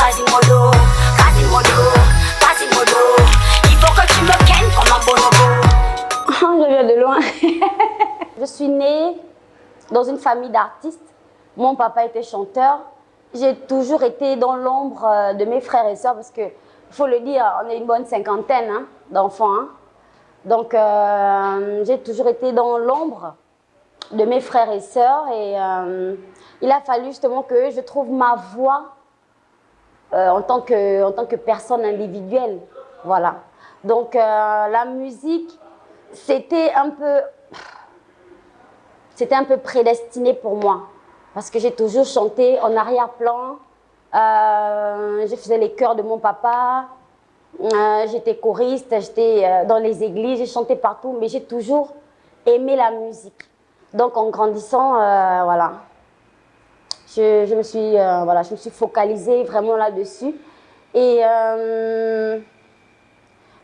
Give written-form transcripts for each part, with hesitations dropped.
Quasimodo, Quasimodo, Quasimodo. Il faut que tu me kennes comme un bonobo. Je viens de loin. Je suis née dans une famille d'artistes. Mon papa était chanteur. J'ai toujours été dans l'ombre de mes frères et sœurs parce que, il faut le dire, on est une bonne cinquantaine hein, d'enfants. Hein. Donc, j'ai toujours été dans l'ombre de mes frères et sœurs et il a fallu justement que je trouve ma voie en tant que personne individuelle. Voilà. Donc, la musique, c'était un peu prédestiné pour moi parce que j'ai toujours chanté en arrière-plan. Je faisais les chœurs de mon papa. J'étais choriste, j'étais dans les églises, j'ai chanté partout, mais j'ai toujours aimé la musique. Donc en grandissant, voilà, je me suis focalisée vraiment là-dessus. Et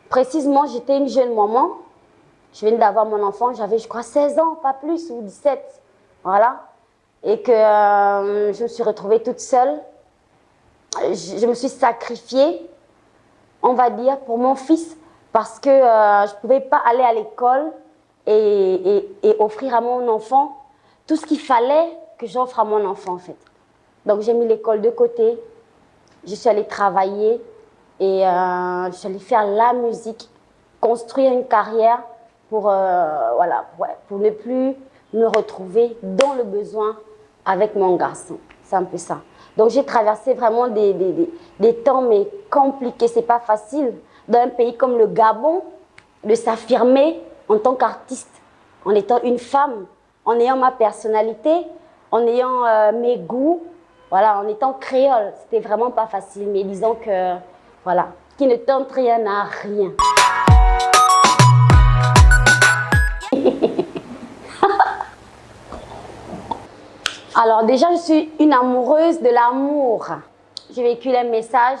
précisément, j'étais une jeune maman. Je venais d'avoir mon enfant, j'avais je crois 16 ans, pas plus, ou 17, voilà. Et que je me suis retrouvée toute seule. Je me suis sacrifiée, on va dire, pour mon fils, parce que je ne pouvais pas aller à l'école et offrir à mon enfant tout ce qu'il fallait que j'offre à mon enfant, en fait. Donc, j'ai mis l'école de côté, je suis allée travailler et je suis allée faire la musique, construire une carrière pour, voilà, pour ne plus me retrouver dans le besoin avec mon garçon. C'est un peu ça. Donc, j'ai traversé vraiment des temps mais compliqués. C'est pas facile dans un pays comme le Gabon de s'affirmer en tant qu'artiste, en étant une femme, en ayant ma personnalité, en ayant mes goûts, voilà, en étant créole. C'était vraiment pas facile, mais disons que, voilà, qui ne tente rien n'a rien. Alors déjà, je suis une amoureuse de l'amour. Je véhicule un message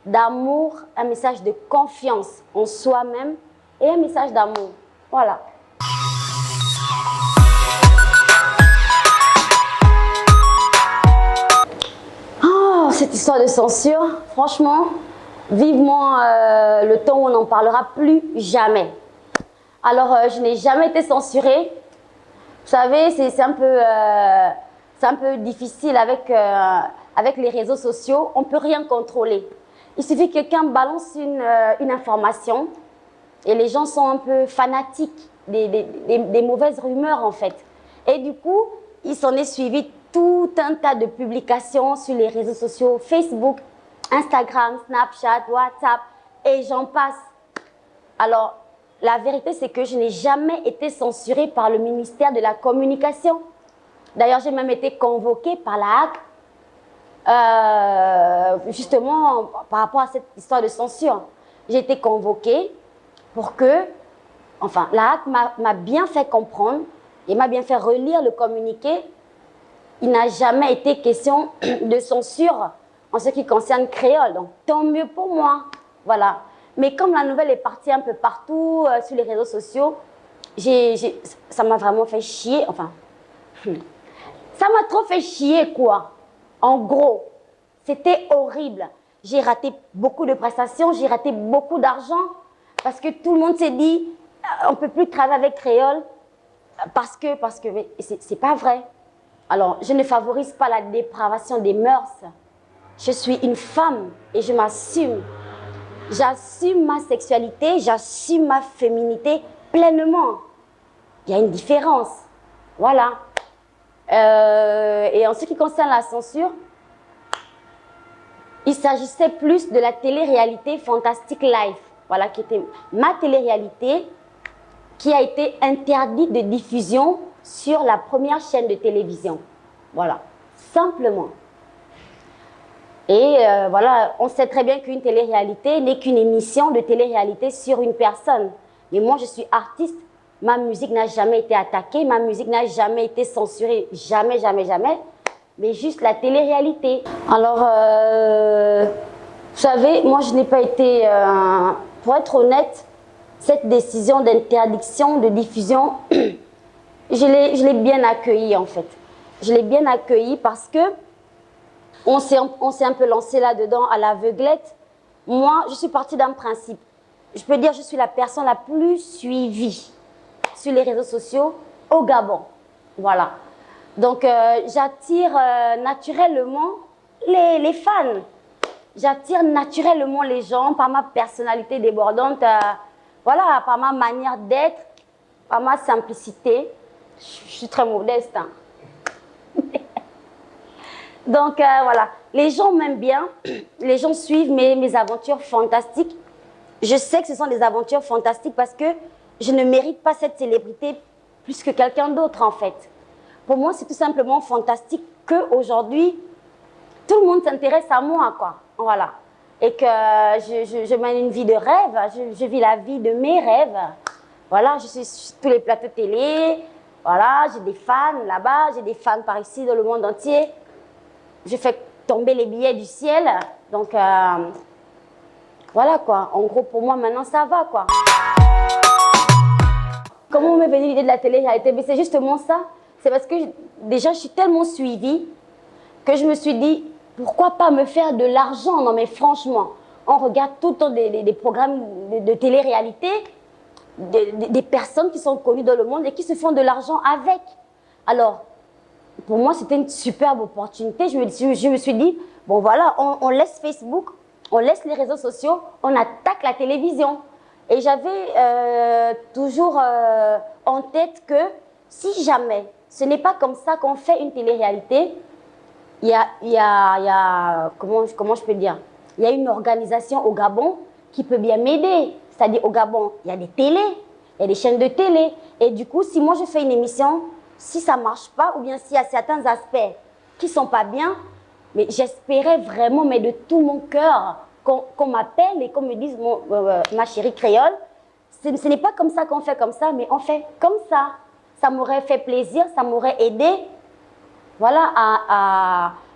d'amour, un message de confiance en soi-même et un message d'amour. Voilà. Oh, cette histoire de censure, franchement, vivement le temps où on n'en parlera plus jamais. Alors, je n'ai jamais été censurée. Vous savez, c'est un peu difficile avec les réseaux sociaux. On ne peut rien contrôler. Il suffit que quelqu'un balance une information et les gens sont un peu fanatiques des mauvaises rumeurs, en fait. Et du coup, il s'en est suivi tout un tas de publications sur les réseaux sociaux, Facebook, Instagram, Snapchat, WhatsApp, et j'en passe. Alors, la vérité, c'est que je n'ai jamais été censurée par le ministère de la Communication. D'ailleurs, j'ai même été convoquée par la HAC, justement, par rapport à cette histoire de censure. J'ai été convoquée pour que, enfin, la HAC m'a bien fait comprendre et m'a bien fait relire le communiqué. Il n'a jamais été question de censure en ce qui concerne créole. Donc, tant mieux pour moi. Voilà. Mais comme la nouvelle est partie un peu partout sur les réseaux sociaux, ça m'a vraiment fait chier. Enfin, ça m'a trop fait chier, quoi. En gros, c'était horrible. J'ai raté beaucoup de prestations, j'ai raté beaucoup d'argent parce que tout le monde s'est dit on ne peut plus travailler avec créole parce que mais c'est pas vrai. Alors, je ne favorise pas la dépravation des mœurs. Je suis une femme et je m'assume. J'assume ma sexualité, j'assume ma féminité pleinement. Il y a une différence. Voilà. Et en ce qui concerne la censure, il s'agissait plus de la télé-réalité Fantastic Life. Voilà, qui était ma télé-réalité qui a été interdite de diffusion sur la première chaîne de télévision. Voilà, simplement. Et voilà, on sait très bien qu'une télé-réalité n'est qu'une émission de télé-réalité sur une personne. Mais moi, je suis artiste. Ma musique n'a jamais été attaquée. Ma musique n'a jamais été censurée. Jamais, jamais, jamais. Mais juste la télé-réalité. Alors, vous savez, moi, je n'ai pas été... pour être honnête, cette décision d'interdiction de diffusion, je l'ai bien accueillie, en fait. Je l'ai bien accueillie parce que On s'est un peu lancé là-dedans à l'aveuglette. Moi, je suis partie d'un principe. Je peux dire que je suis la personne la plus suivie sur les réseaux sociaux au Gabon. Voilà. Donc, j'attire naturellement les fans. J'attire naturellement les gens par ma personnalité débordante, voilà, par ma manière d'être, par ma simplicité. Je suis très modeste. Hein. Donc, voilà. Les gens m'aiment bien. Les gens suivent mes aventures fantastiques. Je sais que ce sont des aventures fantastiques parce que je ne mérite pas cette célébrité plus que quelqu'un d'autre, en fait. Pour moi, c'est tout simplement fantastique qu'aujourd'hui, tout le monde s'intéresse à moi, quoi. Voilà. Et que je mène une vie de rêve. Je vis la vie de mes rêves. Voilà, je suis sur tous les plateaux télé. Voilà, j'ai des fans là-bas. J'ai des fans par ici, dans le monde entier. Je fais tomber les billets du ciel. Donc, voilà, quoi. En gros, pour moi, maintenant, ça va, quoi. Comment m'est venue l'idée de la télé-réalité? C'est justement ça. C'est parce que, déjà, je suis tellement suivie que je me suis dit, pourquoi pas me faire de l'argent? Non, mais franchement, on regarde tout le temps des programmes de télé-réalité, des personnes qui sont connues dans le monde et qui se font de l'argent avec. Alors, pour moi, c'était une superbe opportunité. Je me suis dit, bon voilà, on laisse Facebook, on laisse les réseaux sociaux, on attaque la télévision. Et j'avais toujours en tête que si jamais ce n'est pas comme ça qu'on fait une télé-réalité, il y a comment je peux dire, il y a une organisation au Gabon qui peut bien m'aider. C'est-à-dire au Gabon, il y a des télés, il y a des chaînes de télé. Et du coup, si moi je fais une émission, si ça ne marche pas, ou bien s'il y a certains aspects qui ne sont pas bien, mais j'espérais vraiment, mais de tout mon cœur, qu'on m'appelle et qu'on me dise, ma chérie créole, ce n'est pas comme ça qu'on fait comme ça, mais on fait comme ça. Ça m'aurait fait plaisir, ça m'aurait aidé, voilà,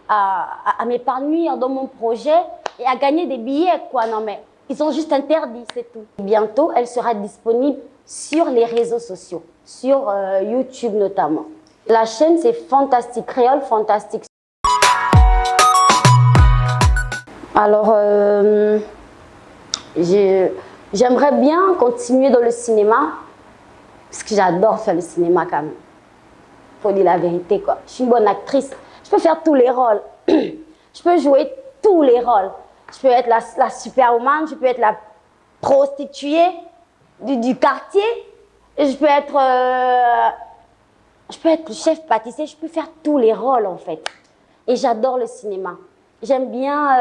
à m'épanouir dans mon projet et à gagner des billets, quoi. Non, mais ils ont juste interdit, c'est tout. Bientôt, elle sera disponible sur les réseaux sociaux, sur YouTube notamment. La chaîne, c'est Fantastique, Créole Fantastique. Alors, j'aimerais bien continuer dans le cinéma, parce que j'adore faire le cinéma quand même. Faut dire la vérité, quoi. Je suis une bonne actrice. Je peux faire tous les rôles. Je peux jouer tous les rôles. Je peux être la superwoman, je peux être la prostituée du quartier. Je peux être le chef pâtissier. Je peux faire tous les rôles, en fait. Et j'adore le cinéma. J'aime bien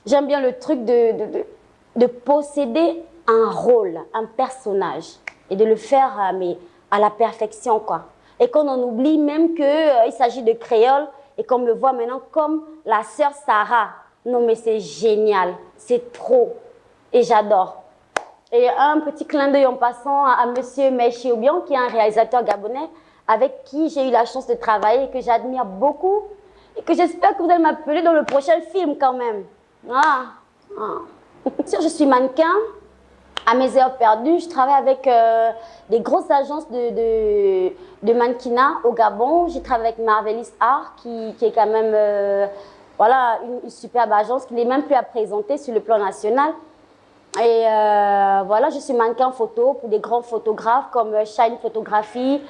le truc de posséder un rôle, un personnage, et de le faire à la perfection, quoi. Et qu'on en oublie même qu'il s'agit de créole et qu'on me voit maintenant comme la sœur Sarah. Non, mais c'est génial, c'est trop. Et j'adore. Et un petit clin d'œil en passant à Monsieur Mechi Obion, qui est un réalisateur gabonais avec qui j'ai eu la chance de travailler et que j'admire beaucoup. Et que j'espère que vous allez m'appeler dans le prochain film quand même. Je suis mannequin. À mes heures perdues, je travaille avec des grosses agences de mannequinat au Gabon. J'ai travaillé avec Marvelous Art, qui est quand même voilà, une superbe agence qui n'est même plus à présenter sur le plan national. Et voilà, je suis mannequin photo pour des grands photographes comme Shine Photographie,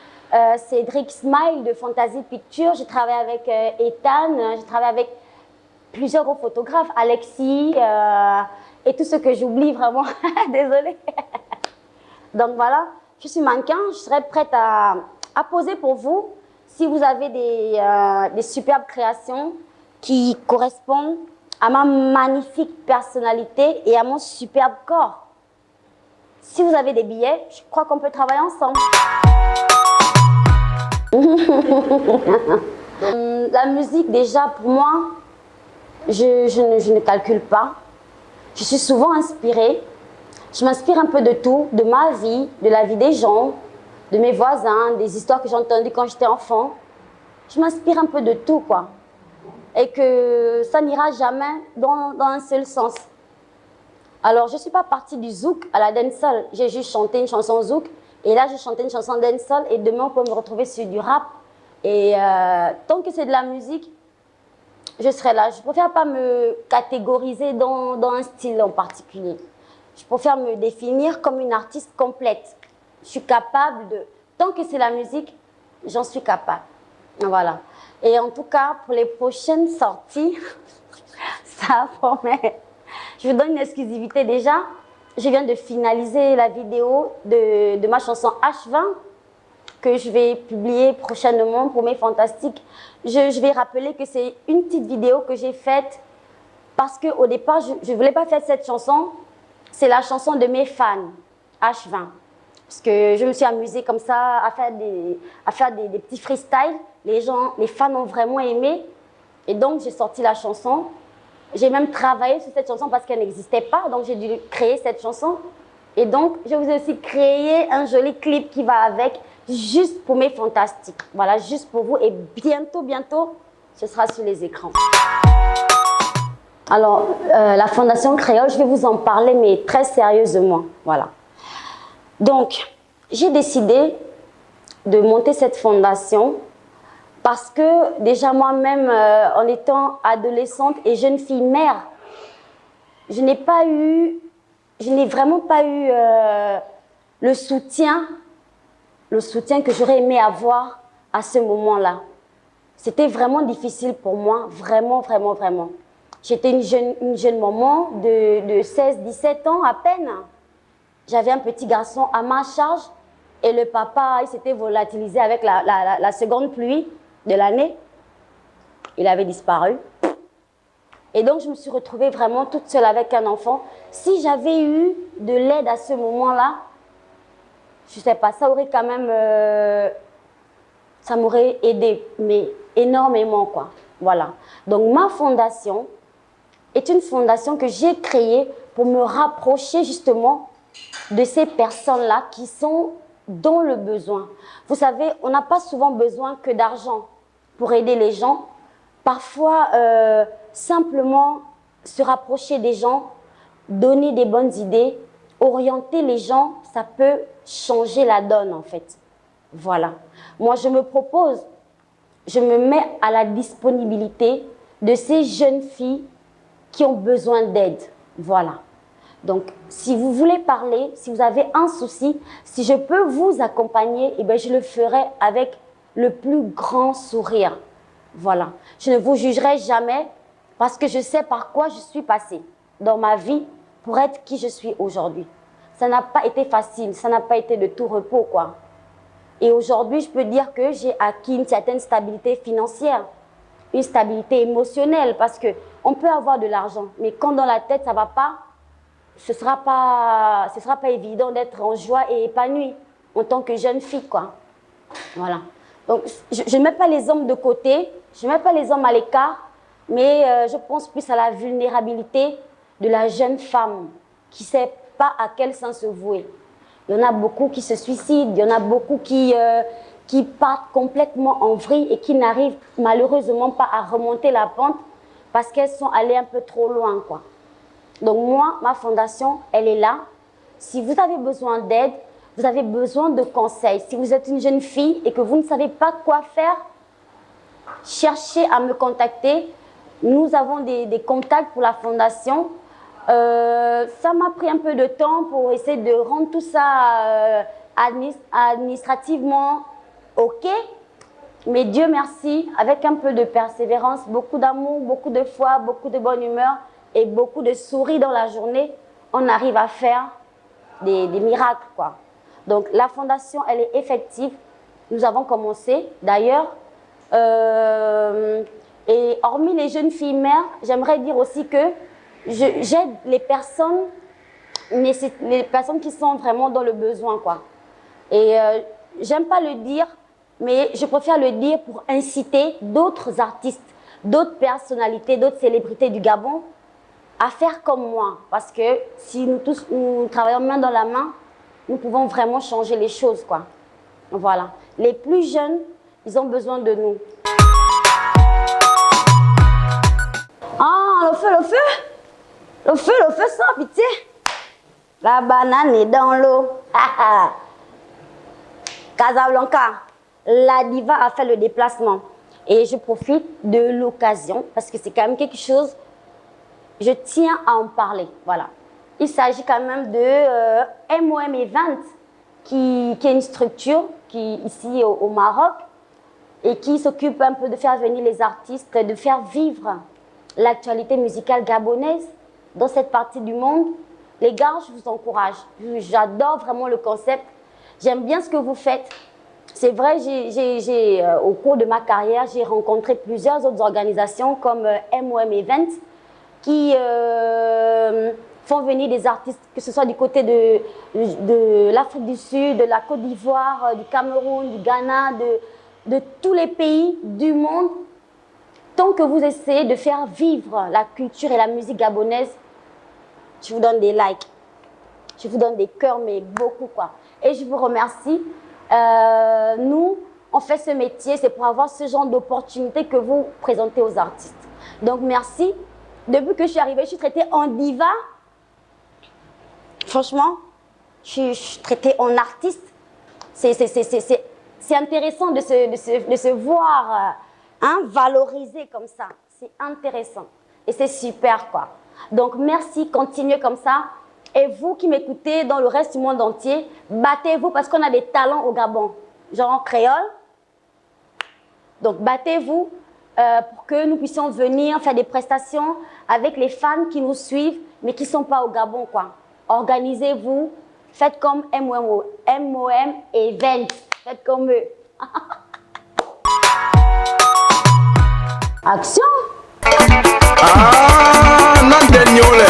Cédric Smile de Fantasy Pictures. J'ai travaillé avec Ethan, j'ai travaillé avec plusieurs gros photographes, Alexis, et tout ce que j'oublie vraiment, désolée. Donc voilà, je suis mannequin, je serai prête à poser pour vous si vous avez des superbes créations qui correspondent à ma magnifique personnalité et à mon superbe corps. Si vous avez des billets, je crois qu'on peut travailler ensemble. La musique, déjà, pour moi, je ne calcule pas. Je suis souvent inspirée. Je m'inspire un peu de tout, de ma vie, de la vie des gens, de mes voisins, des histoires que j'ai entendues quand j'étais enfant. Je m'inspire un peu de tout, quoi. Et que ça n'ira jamais dans un seul sens. Alors, je ne suis pas partie du zouk à la dancehall. J'ai juste chanté une chanson zouk. Et là, j'ai chanté une chanson dancehall. Et demain, on peut me retrouver sur du rap. Et tant que c'est de la musique, je serai là. Je préfère pas me catégoriser dans un style en particulier. Je préfère me définir comme une artiste complète. Je suis capable de... Tant que c'est la musique, j'en suis capable. Voilà. Et en tout cas, pour les prochaines sorties, ça promet. Je vous donne une exclusivité déjà. Je viens de finaliser la vidéo de ma chanson H20 que je vais publier prochainement pour mes fantastiques. Je vais rappeler que c'est une petite vidéo que j'ai faite parce qu'au départ, je ne voulais pas faire cette chanson. C'est la chanson de mes fans, H20. Parce que je me suis amusée comme ça à faire des petits freestyles. Les fans ont vraiment aimé. Et donc, j'ai sorti la chanson. J'ai même travaillé sur cette chanson parce qu'elle n'existait pas. Donc, j'ai dû créer cette chanson. Et donc, je vous ai aussi créé un joli clip qui va avec, juste pour mes fantastiques. Voilà, juste pour vous. Et bientôt, ce sera sur les écrans. Alors, la Fondation Créole, je vais vous en parler, mais très sérieusement. Voilà. Donc, j'ai décidé de monter cette fondation parce que déjà moi-même, en étant adolescente et jeune fille mère, je n'ai vraiment pas eu le soutien que j'aurais aimé avoir à ce moment-là. C'était vraiment difficile pour moi, vraiment. J'étais une jeune maman de 16-17 ans à peine. J'avais un petit garçon à ma charge et le papa, il s'était volatilisé avec la seconde pluie de l'année. Il avait disparu. Et donc, je me suis retrouvée vraiment toute seule avec un enfant. Si j'avais eu de l'aide à ce moment-là, je ne sais pas, ça aurait quand même... ça m'aurait aidé, mais énormément, quoi. Voilà. Donc, ma fondation est une fondation que j'ai créée pour me rapprocher justement de ces personnes-là qui sont dans le besoin. Vous savez, on n'a pas souvent besoin que d'argent pour aider les gens. Parfois, simplement se rapprocher des gens, donner des bonnes idées, orienter les gens, ça peut changer la donne en fait. Voilà. Moi, je me mets à la disponibilité de ces jeunes filles qui ont besoin d'aide. Voilà. Donc, si vous voulez parler, si vous avez un souci, si je peux vous accompagner, eh bien, je le ferai avec le plus grand sourire. Voilà. Je ne vous jugerai jamais parce que je sais par quoi je suis passée dans ma vie pour être qui je suis aujourd'hui. Ça n'a pas été facile, ça n'a pas été de tout repos, quoi. Et aujourd'hui, je peux dire que j'ai acquis une certaine stabilité financière, une stabilité émotionnelle parce qu'on peut avoir de l'argent, mais quand dans la tête, ça ne va pas, ce sera pas évident d'être en joie et épanouie en tant que jeune fille, quoi. Voilà. Donc, je ne mets pas les hommes de côté, je ne mets pas les hommes à l'écart, mais je pense plus à la vulnérabilité de la jeune femme qui ne sait pas à quel sens se vouer. Il y en a beaucoup qui se suicident, il y en a beaucoup qui partent complètement en vrille et qui n'arrivent malheureusement pas à remonter la pente parce qu'elles sont allées un peu trop loin, quoi. Donc moi, ma fondation, elle est là. Si vous avez besoin d'aide, vous avez besoin de conseils. Si vous êtes une jeune fille et que vous ne savez pas quoi faire, cherchez à me contacter. Nous avons des contacts pour la fondation. Ça m'a pris un peu de temps pour essayer de rendre tout ça administrativement OK. Mais Dieu merci, avec un peu de persévérance, beaucoup d'amour, beaucoup de foi, beaucoup de bonne humeur et beaucoup de sourires dans la journée, on arrive à faire des miracles, quoi. Donc la fondation, elle est effective. Nous avons commencé d'ailleurs. Et hormis les jeunes filles mères, j'aimerais dire aussi que j'aide les personnes qui sont vraiment dans le besoin, quoi. Et j'aime pas le dire, mais je préfère le dire pour inciter d'autres artistes, d'autres personnalités, d'autres célébrités du Gabon à faire comme moi. Parce que si nous tous nous travaillons main dans la main, nous pouvons vraiment changer les choses, quoi. Voilà. Les plus jeunes, ils ont besoin de nous. Ah, le feu sans pitié. La banane est dans l'eau. Casablanca, la diva a fait le déplacement. Et je profite de l'occasion parce que c'est quand même quelque chose, je tiens à en parler. Voilà. Il s'agit quand même de MOM Event, qui est une structure qui ici au Maroc et qui s'occupe un peu de faire venir les artistes, de faire vivre l'actualité musicale gabonaise dans cette partie du monde. Les gars, je vous encourage. J'adore vraiment le concept. J'aime bien ce que vous faites. C'est vrai, au cours de ma carrière, j'ai rencontré plusieurs autres organisations comme MOM Event qui font venir des artistes, que ce soit du côté de l'Afrique du Sud, de la Côte d'Ivoire, du Cameroun, du Ghana, de tous les pays du monde. Tant que vous essayez de faire vivre la culture et la musique gabonaise, je vous donne des likes, je vous donne des cœurs, mais beaucoup quoi. Et je vous remercie. Nous, on fait ce métier, c'est pour avoir ce genre d'opportunité que vous présentez aux artistes. Donc merci. Depuis que je suis arrivée, je suis traitée en diva. Franchement, je suis traitée en artiste. C'est intéressant de se voir valorisé comme ça. C'est intéressant. Et c'est super quoi. Donc merci, continuez comme ça. Et vous qui m'écoutez dans le reste du monde entier, battez-vous parce qu'on a des talents au Gabon, genre en créole. Donc battez-vous pour que nous puissions venir faire des prestations avec les fans qui nous suivent, mais qui ne sont pas au Gabon, quoi. Organisez-vous, faites comme MOM Event, faites comme eux. Action! Ah, Nandenyole.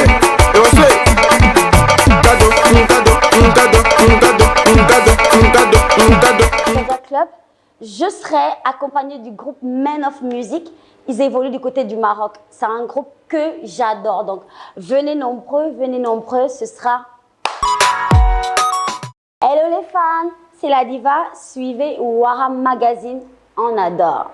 Club, je serai accompagnée du groupe Men of Music. Ils évoluent du côté du Maroc. C'est un groupe que j'adore. Donc, venez nombreux, ce sera... Hello les fans, c'est la diva. Suivez Waram Magazine, on adore.